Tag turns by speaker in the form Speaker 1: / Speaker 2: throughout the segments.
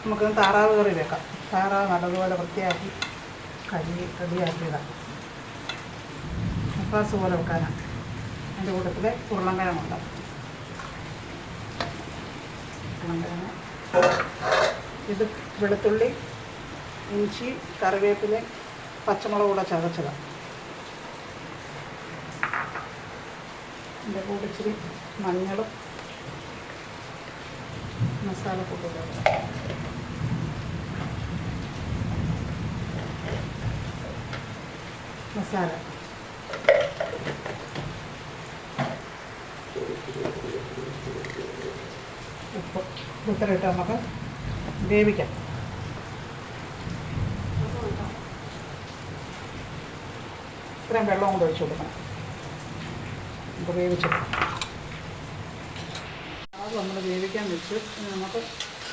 Speaker 1: നമുക്കൊന്ന് താറാവ് കറി വെക്കാം. താറാവ് നല്ലതുപോലെ വൃത്തിയാക്കി കഴുകി റെഡിയാക്കിയതാണ്. മപ്പാസ് പോലെ വെക്കാനാണ്. അതിൻ്റെ കൂട്ടത്തിൽ ഉരുളൻകിഴങ്ങുണ്ട്. ഉരുളൻകിഴങ്ങ്, ഇത് വെളുത്തുള്ളി, ഇഞ്ചി, കറിവേപ്പില, പച്ചമുളക് കൂടെ ചതച്ചതാണ്. ഇതിൻ്റെ കൂടെ ഇച്ചിരി മഞ്ഞളും മസാലക്കൂട്ടും മസാല ഉപ്പ് ഇത്രയിട്ട് നമുക്ക് വേവിക്കാം. ഇത്രയും വെള്ളം കൂടെ ഒഴിച്ച് കൊടുക്കണം. നമുക്ക് വേവിച്ചിട്ട് അത് നമ്മൾ വേവിക്കാൻ വെച്ച് നമുക്ക്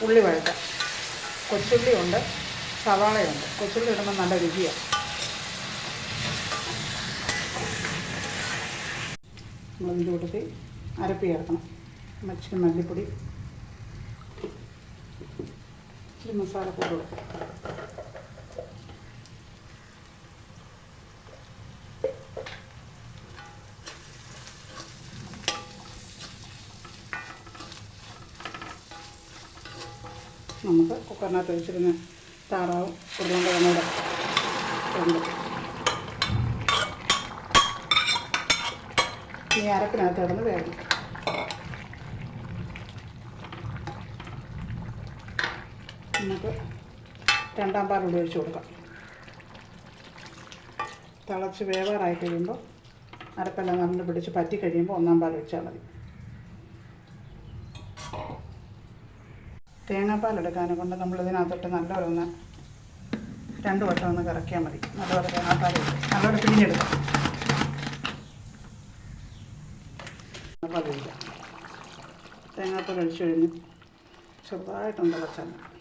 Speaker 1: ഉള്ളി വഴറ്റാം. കൊച്ചുള്ളി ഉണ്ട്, സവാളയുണ്ട്. കൊച്ചുള്ളി ഇടുമ്പോൾ നല്ല രുചിയാണ്. നമ്മളതിൻ്റെ കൂട്ടത്തിൽ അരപ്പ് ചേർക്കണം. ഇച്ചിരി മല്ലിപ്പൊടി, ഇച്ചിരി മസാലപ്പൊടി കൊടുക്കും. നമുക്ക് കുക്കറിനകത്ത് വെച്ചിരുന്ന താറാവും ഉരുളൻകിഴങ്ങൂടെ ഉണ്ട്. ഈ അരപ്പിനകത്ത് കിടന്ന് വേണം. നമുക്ക് രണ്ടാം പാൽ ഉപയോഗിച്ച് കൊടുക്കാം. തിളച്ച് വേവാറായി കഴിയുമ്പോൾ അരപ്പെല്ലാം നമ്മൾ പിടിച്ച് പറ്റി കഴിയുമ്പോൾ ഒന്നാം പാൽ ഒഴിച്ചാൽ മതി. തേങ്ങാപ്പാൽ കൊണ്ട് നമ്മളിതിനകത്തോട്ട് നല്ലപോലെ 2 വട്ടം ഒന്ന് കറക്കിയാൽ മതി. നല്ലപോലെ തേങ്ങാപ്പാൽ നല്ലപോലെ പിഴിഞ്ഞെടുക്കാം. തേങ്ങാപ്പാൽ ഒഴിക്കാം. തേങ്ങാപ്പാൽ ഒഴിച്ച് കഴിഞ്ഞ് ചെറുതായിട്ടൊന്ന് തിളച്ചാൽ മതി.